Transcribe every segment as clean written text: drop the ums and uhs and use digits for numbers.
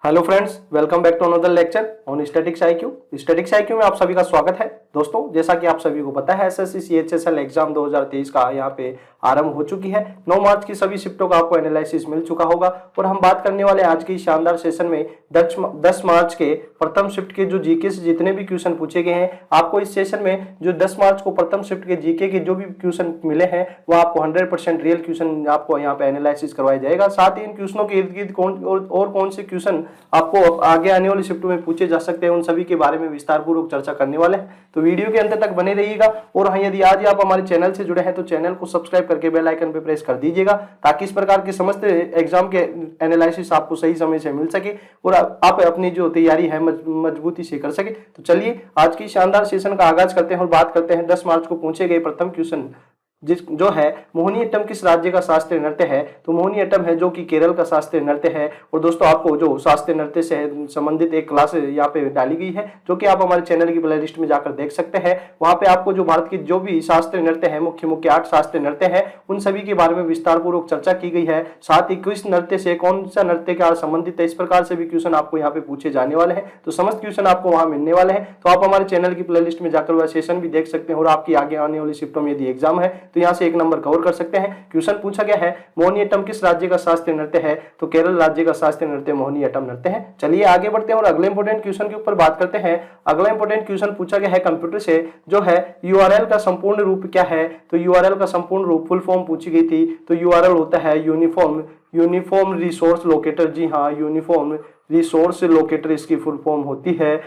Hello friends, welcome back to another lecture on statics IQ. Statics IQ में आप सभी का स्वागत है। दोस्तों, जैसा कि आप सभी को पता है, एसएससी सीएचएसएल एग्जाम 2023 का यहाँ पे आरंभ हो चुकी है। 9 मार्च की सभी शिफ्टों का आपको एनालिसिस मिल चुका होगा और हम बात करने वाले आज की शानदार सेशन में 10 मार्च के प्रथम शिफ्ट के जो जीके से जितने भी क्वेश्चन पूछे गए हैं, आपको इस सेशन में जो 10 मार्च को प्रथम शिफ्ट के जीके के जो भी क्वेश्चन मिले हैं वो आपको 100% रियल क्वेश्चन आपको यहाँ पे एनालिसिस करवाया जाएगा। साथ ही इन क्वेश्चनों के इर्द गिर्द कौन से क्वेश्चन आपको आगे आने वाली शिफ्ट में पूछे जा सकते हैं, उन सभी के बारे में विस्तार पूर्वक चर्चा करने वाले हैं। तो वीडियो के अंत तक बने रहिएगा। और हाँ, यदि आज आप हमारे चैनल से जुड़े हैं तो चैनल को सब्सक्राइब करके बेल आइकन पे प्रेस कर दीजिएगा, ताकि इस प्रकार के समस्त एग्जाम के एनालिसिस आपको सही समय से मिल सके और आप अपनी जो तैयारी है मजबूती से कर सके। तो चलिए आज की शानदार सेशन का आगाज करते हैं और बात करते हैं 10 मार्च को पूछे गए प्रथम क्वेश्चन जो है मोहिनीअट्टम किस राज्य का शास्त्रीय नृत्य है। तो मोहिनीअट्टम है जो कि केरल का शास्त्रीय नृत्य है। और दोस्तों, आपको जो शास्त्रीय नृत्य से संबंधित एक क्लास यहाँ पे डाली गई है, जो कि आप हमारे चैनल की प्लेलिस्ट में जाकर देख सकते हैं। वहां पे आपको जो भारत की जो भी शास्त्रीय नृत्य है, मुख्य 8 शास्त्रीय नृत्य है, उन सभी के बारे में विस्तार पूर्वक चर्चा की गई है। साथ ही किस नृत्य से कौन सा नृत्य क्या संबंधित है, इस प्रकार से भी क्वेश्चन आपको यहाँ पे पूछे जाने वाले हैं। तो समस्त क्वेश्चन आपको वहां मिलने वाले हैं। तो आप हमारे चैनल की प्लेलिस्ट में जाकर वह सेशन भी देख सकते हैं और आपकी आगे आने वाली शिफ्टों में यदि एग्जाम है तो यहाँ से एक नंबर कवर कर सकते हैं। क्वेश्चन पूछा गया है मोहिनीअट्टम किस राज्य का शास्त्रीय नृत्य है। तो केरल राज्य का शास्त्रीय नृत्य मोहिनीअट्टम नृत्य है। चलिए आगे बढ़ते हैं और अगले इंपोर्टेंट क्वेश्चन के ऊपर बात करते हैं। अगला इंपोर्टेंट क्वेश्चन पूछा गया है कंप्यूटर से, जो है यूआरएल का संपूर्ण रूप क्या है। तो यूआरएल का संपूर्ण रूप फुल फॉर्म पूछी गई थी। तो यूआरएल होता है यूनिफॉर्म रिसोर्स लोकेटर। जी हाँ, यूनिफॉर्म रिसोर्स लोकेटर इसकी फुल फॉर्म होती है।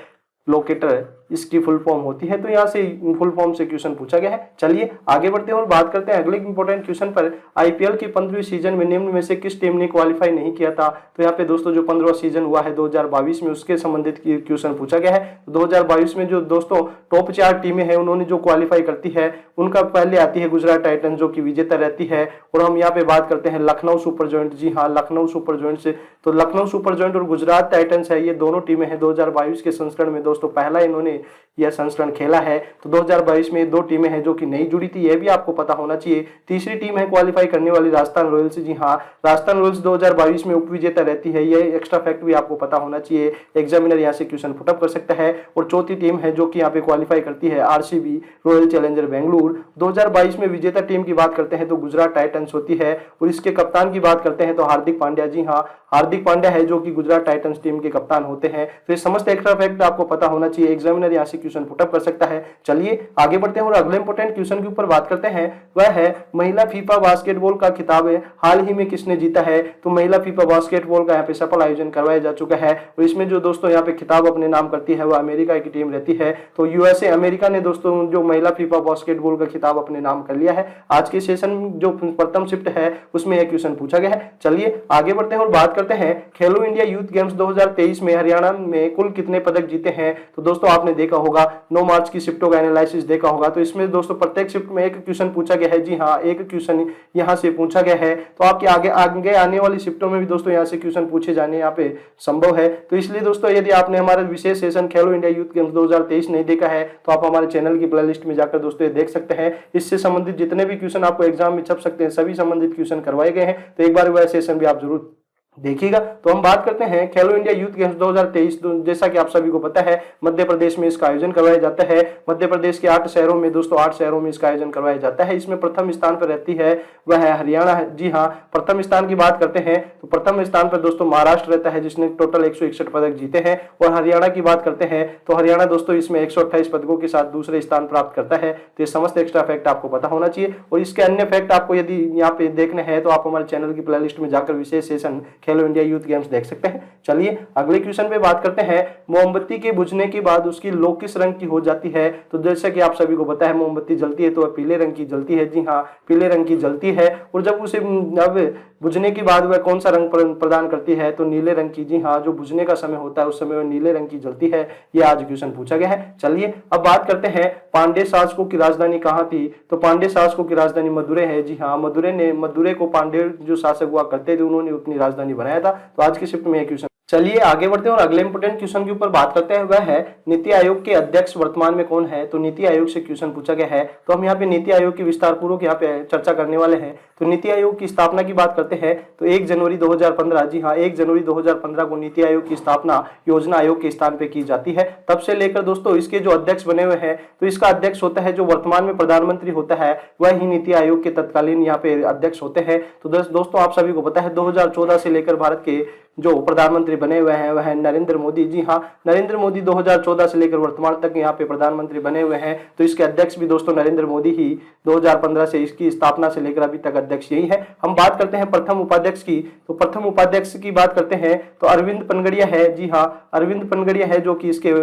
लोकेटर इसकी फुल फॉर्म होती है। तो यहाँ से फुल फॉर्म से क्वेश्चन पूछा गया है। चलिए आगे बढ़ते हैं और बात करते हैं अगले इंपॉर्टेंट क्वेश्चन पर। आईपीएल की 15वीं सीजन में निम्न में से किस टीम ने क्वालिफाई नहीं किया था। तो यहाँ पे दोस्तों जो 15वां सीजन हुआ है 2022 में, उसके संबंधित क्वेश्चन पूछा गया है। 2022 में जो दोस्तों टॉप 4 टीमें हैं, उन्होंने जो क्वालिफाई करती है, उनका पहले आती है गुजरात टाइटंस, जो कि विजेता रहती है। और हम यहाँ पे बात करते हैं लखनऊ सुपर जॉइंट। जी हाँ, लखनऊ सुपर जॉइंट से। तो लखनऊ सुपर जॉइंट और गुजरात टाइटंस है, ये दोनों टीमें हैं। 2022 के संस्करण में दोस्तों पहला इन्होंने यह संस्करण खेला है। तो 2022 में 2 टीमें हैं जो कि नहीं जुड़ी थी, यह भी आपको पता होना चाहिए। तीसरी टीम है क्वालिफाई करने वाली राजस्थान रॉयल्स। जी हाँ, राजस्थान रॉयल्स 2022 में उपविजेता रहती है। यह एक्स्ट्रा फैक्ट भी आपको पता होना चाहिए, एग्जामिनर यहाँ से क्वेश्चन पुटअप कर सकता है। और चौथी टीम है जो कि यहाँ पे क्वालिफाई करती है, आरसीबी रॉयल चैलेंजर बेंगलुरु। 2022 में विजेता टीम की बात करते हैं तो गुजरात टाइटंस होती है। और इसके कप्तान की बात करते हैं तो हार्दिक पांड्या। जी हाँ, हार्दिक पांड्या है जो कि गुजरात टाइटंस टीम के कप्तान होते हैं। तो ये समस्त एक्स्ट्रा फैक्ट आपको पता होना चाहिए, एग्जामिनर यहाँ से क्वेश्चन पुटअप कर सकता है। चलिए आगे बढ़ते हैं और अगले इंपोर्टेंट क्वेश्चन के ऊपर बात करते हैं। वह है महिला फीफा बास्केटबॉल का खिताब हाल ही में किसने जीता है। तो महिला फीफा बास्केटबॉल का यहाँ पे सफल आयोजन करवाया जा चुका है। और इसमें जो दोस्तों यहाँ पे खिताब अपने नाम करती है वह अमेरिका की टीम रहती है। तो यूएसए अमेरिका ने दोस्तों जो महिला फीफा बास्केटबॉल का खिताब अपने नाम कर लिया है। आज के सेशन जो प्रथम शिफ्ट है उसमें यह क्वेश्चन पूछा गया है। चलिए आगे बढ़ते हैं और बात करते हैं खेलो इंडिया यूथ गेम्स 2023 में हरियाणा में कुल कितने पदक जीते हैं। तो दोस्तों आपने देखा होगा 9 मार्च की शिफ्टों का एनालिसिस देखा होगा। तो इसमें दोस्तों प्रत्येक शिफ्ट में एक क्वेश्चन पूछा गया है। जी हाँ, एक क्वेश्चन यहाँ से पूछा गया है। तो आपके आगे आने वाली शिफ्टों में भी दोस्तों यहाँ से क्वेश्चन पूछे जाने यहाँ पे संभव है। तो इसलिए दोस्तों यदि आपने हमारा विशेष सेशन खेलो इंडिया यूथ गेम्स 2023 नहीं देखा है तो आप हमारे चैनल की प्लेलिस्ट में जाकर दोस्तों देख सकते हैं। इससे संबंधित जितने भी क्वेश्चन आपको एग्जाम में छप सकते हैं, सभी संबंधित क्वेश्चन करवाए गए हैं। तो एक बार वह सेशन भी आप जरूर देखिएगा। तो हम बात करते हैं खेलो इंडिया यूथ गेम्स 2023। जैसा कि आप सभी को पता है, मध्य प्रदेश में इसका आयोजन करवाया जाता है। मध्य प्रदेश के 8 शहरों में दोस्तों 8 शहरों में इसका आयोजन करवाया जाता है। इसमें प्रथम स्थान पर रहती है वह है हरियाणा। जी हाँ, प्रथम स्थान की बात करते हैं तो प्रथम स्थान पर दोस्तों महाराष्ट्र रहता है, जिसने टोटल 161 पदक जीते हैं। और हरियाणा की बात करते हैं तो हरियाणा दोस्तों इसमें 128 पदकों के साथ दूसरे स्थान प्राप्त करता है। तो ये समस्त एक्स्ट्रा फैक्ट आपको पता होना चाहिए। और इसके अन्य फैक्ट आपको यदि यहाँ पे देखने हैं तो आप हमारे चैनल की प्लेलिस्ट में जाकर विशेष सेशन खेलो इंडिया यूथ गेम्स देख सकते हैं। चलिए अगले क्वेश्चन पे बात करते हैं। मोमबत्ती के बुझने के बाद उसकी लौ किस रंग की हो जाती है। तो जैसा कि आप सभी को पता है, मोमबत्ती जलती है तो वह पीले रंग की जलती है। जी हाँ, पीले रंग की जलती है। और जब उसे अब बुझने के बाद वह कौन सा रंग प्रदान करती है। तो नीले रंग की। जी हाँ, जो बुझने का समय होता है उस समय वह नीले रंग की जलती है। यह आज क्वेश्चन पूछा गया है। चलिए अब बात करते हैं पांड्य शासकों की राजधानी कहाँ थी। तो पांड्य शासकों की राजधानी मदुरै है। जी हाँ, मदुरै को पांड्य जो शासक हुआ करते थे उन्होंने अपनी राजधानी बनाया था। तो आज के शिफ्ट में यह क्वेश्चन चलिए आगे बढ़ते हैं और अगले इंपोर्टेंट क्वेश्चन के ऊपर बात करते हैं। वह है नीति आयोग के अध्यक्ष वर्तमान में कौन है। तो नीति आयोग से क्वेश्चन पूछा गया है, तो हम यहाँ पे नीति आयोग की विस्तार पूर्वक यहाँ पे चर्चा करने वाले हैं। तो नीति आयोग की स्थापना की बात करते हैं तो 1 जनवरी 2015, जी हाँ 1 जनवरी 2015 को नीति आयोग की स्थापना योजना आयोग के स्थान पे की जाती है। तब से लेकर दोस्तों इसके जो अध्यक्ष बने हुए हैं, तो इसका अध्यक्ष होता है जो वर्तमान में प्रधानमंत्री होता है, वह ही नीति आयोग के तत्कालीन यहाँ पे अध्यक्ष होते हैं। तो दोस्तों आप सभी को पता है 2014 से लेकर भारत के जो प्रधानमंत्री बने हुए हैं वह है नरेंद्र मोदी। जी हाँ, नरेंद्र मोदी 2014 से लेकर वर्तमान तक यहाँ पे प्रधानमंत्री बने हुए हैं। तो इसके अध्यक्ष भी दोस्तों नरेंद्र मोदी ही 2015 से इसकी स्थापना से लेकर अभी तक अध्यक्ष यही है। हम बात करते हैं प्रथम उपाध्यक्ष की, तो प्रथम उपाध्यक्ष की बात करते हैं तो अरविंद पनगड़िया है। जी हाँ, अरविंद पनगड़िया है जो कि इसके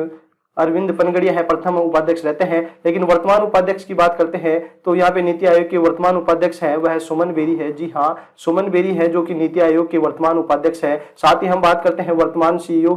अरविंद पनगड़िया है प्रथम उपाध्यक्ष रहते हैं। लेकिन वर्तमान उपाध्यक्ष की बात करते हैं तो यहाँ पे नीति आयोग के वर्तमान उपाध्यक्ष है वह सुमन बेरी है। जी हाँ, सुमन बेरी है जो कि नीति आयोग के वर्तमान उपाध्यक्ष है। साथ ही हम बात करते हैं वर्तमान सीईओ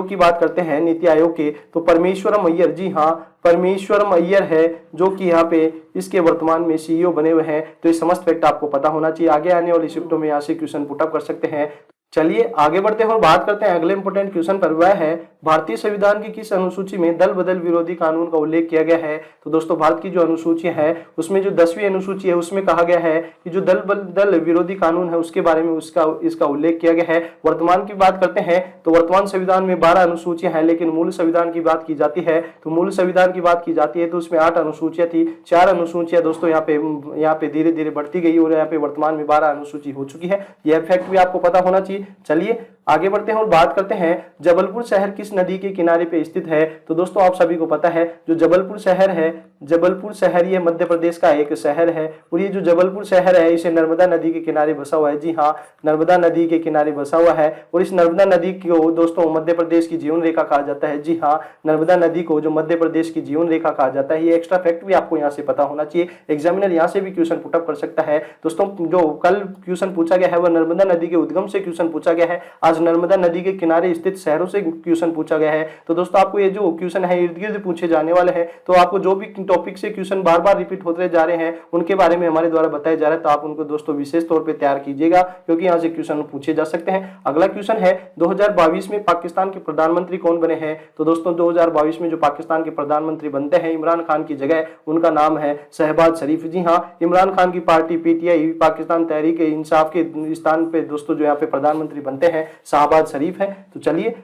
की बात करते हैं नीति आयोग के, तो परमेश्वरम अय्यर। जी हाँ, परमेश्वरम अय्यर है जो कि यहाँ पे इसके वर्तमान में सीईओ बने हुए हैं। तो ये समस्त फैक्ट आपको पता होना चाहिए। आगे आने वाली शिफ्टों में यहाँ से क्वेश्चन पुटअप कर सकते हैं। चलिए आगे बढ़ते हैं और बात करते हैं अगले इंपोर्टेंट क्वेश्चन पर। वह है भारतीय संविधान की किस अनुसूची में दल बदल विरोधी कानून का उल्लेख किया गया है। तो दोस्तों भारत की जो अनुसूची है उसमें जो 10वीं अनुसूची है उसमें कहा गया है कि जो दल बदल विरोधी कानून है उसके बारे में इसका उल्लेख किया गया है। वर्तमान की बात करते हैं तो वर्तमान संविधान में 12 अनुसूचियां हैं, लेकिन मूल संविधान की बात की जाती है तो मूल संविधान की बात की जाती है तो उसमें 8 अनुसूचियां थी। 4 अनुसूचियां दोस्तों यहाँ पे धीरे धीरे बढ़ती गई और यहाँ पे वर्तमान में 12 अनुसूची हो चुकी है। यह फैक्ट भी आपको पता होना चाहिए। चलिए आगे बढ़ते हैं और बात करते हैं जबलपुर शहर किस नदी के किनारे पे स्थित है। तो दोस्तों आप सभी को पता है जो जबलपुर शहर है, जबलपुर शहर ये मध्य प्रदेश का एक शहर है और ये जो जबलपुर शहर है इसे नर्मदा नदी के किनारे बसा हुआ है। जी हाँ, नर्मदा नदी के किनारे बसा हुआ है और इस नर्मदा नदी को दोस्तों मध्य प्रदेश की जीवन रेखा कहा जाता है। जी हाँ, नर्मदा नदी को जो मध्य प्रदेश की जीवन रेखा कहा जाता है, ये एक्स्ट्रा फैक्ट भी आपको यहाँ से पता होना चाहिए। एग्जामिनर यहाँ से भी क्वेश्चन पुटअप कर सकता है। दोस्तों जो कल क्वेश्चन पूछा गया है वह नर्मदा नदी के उद्गम से क्वेश्चन पूछा गया है। आज नर्मदा नदी के किनारे स्थित शहरों से क्वेश्चन पूछा गया है। तो दोस्तों आपको ये जो क्वेश्चन है इर्द गिर्द पूछे जाने वाले हैं, तो आपको जो भी टॉपिक से क्वेश्चन बार बार रिपीट होते जा रहे हैं उनके बारे में हमारे द्वारा बताया जा रहा है, तो आप उनको दोस्तों विशेष तौर पे तैयार कीजिएगा क्योंकि यहाँ से क्वेश्चन पूछे जा सकते हैं। अगला क्वेश्चन है 2022 में पाकिस्तान के प्रधानमंत्री कौन बने हैं। तो दोस्तों 2022 में जो पाकिस्तान के प्रधानमंत्री बनते हैं इमरान खान की जगह उनका नाम है शहबाज शरीफ। जी हाँ, इमरान खान की पार्टी पीटीआई पाकिस्तान तहरीक इंसाफ के स्थान पे दोस्तों जो यहाँ पे प्रधानमंत्री बनते हैं शहबाज शरीफ है। तो चलिए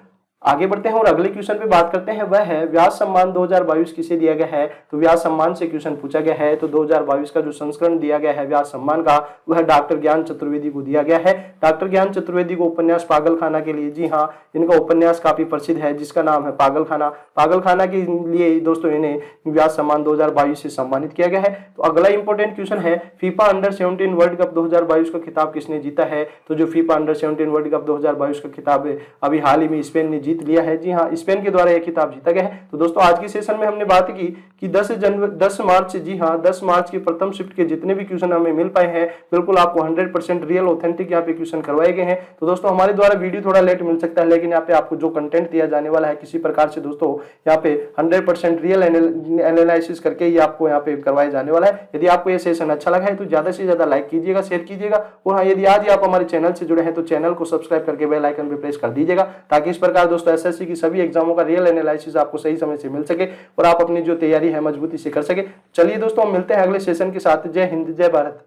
आगे बढ़ते हैं और अगले क्वेश्चन पे बात करते हैं। वह है व्यास सम्मान 2022 किसे दिया गया है। तो व्यास सम्मान से क्वेश्चन पूछा गया है तो 2022 का जो संस्करण दिया गया है व्यास सम्मान का वह डॉक्टर ज्ञान चतुर्वेदी को दिया गया है। डॉक्टर ज्ञान चतुर्वेदी को उपन्यास पागलखाना के लिए, जी हाँ, इनका उपन्यास काफी प्रसिद्ध है जिसका नाम है पागलखाना। पागलखाना के लिए दोस्तों इन्हें व्यास सम्मान 2022 से सम्मानित किया गया है। तो अगला इंपॉर्टेंट क्वेश्चन है फीफा अंडर-17 वर्ल्ड कप 2022 का खिताब किसने जीता है। तो जो फीफा अंडर-17 वर्ल्ड कप 2022 का खिताब अभी हाल ही में स्पेन ने जीत लिया है। जी हाँ, स्पेन के द्वारा यह खिताब जीता गया है। तो दोस्तों आज की सेशन में हमने बात की कि 10 मार्च, जी हाँ 10 मार्च की प्रथम शिफ्ट के जितने भी क्वेश्चन हमें मिल पाए हैं बिल्कुल आपको 100% रियल ऑथेंटिक यहाँ पे क्वेश्चन करवाए गए हैं। तो दोस्तों हमारे द्वारा वीडियो थोड़ा लेट मिल सकता है, लेकिन यहाँ पे आपको जो कंटेंट दिया जाने वाला है किसी प्रकार से दोस्तों यहाँ पे 100% रियल एनालिसिस करके ये आपको यहाँ पे करवाया जाने वाला है। यदि आपको ये सेशन अच्छा लगा है तो ज्यादा से ज्यादा लाइक कीजिएगा, शेयर कीजिएगा और हाँ यदि आज ही आप हमारे चैनल से जुड़े हैं तो चैनल को सब्सक्राइब करके बेल आइकन पे प्रेस कर दीजिएगा ताकि इस प्रकार दोस्तों एसएससी की सभी एग्जामों का रियल एनालिसिस आपको सही समय से मिल सके और आप अपनी जो तैयारी है मजबूती से कर सके। चलिए दोस्तों हम मिलते हैं अगले सेशन के साथ। जय हिंद, जय भारत।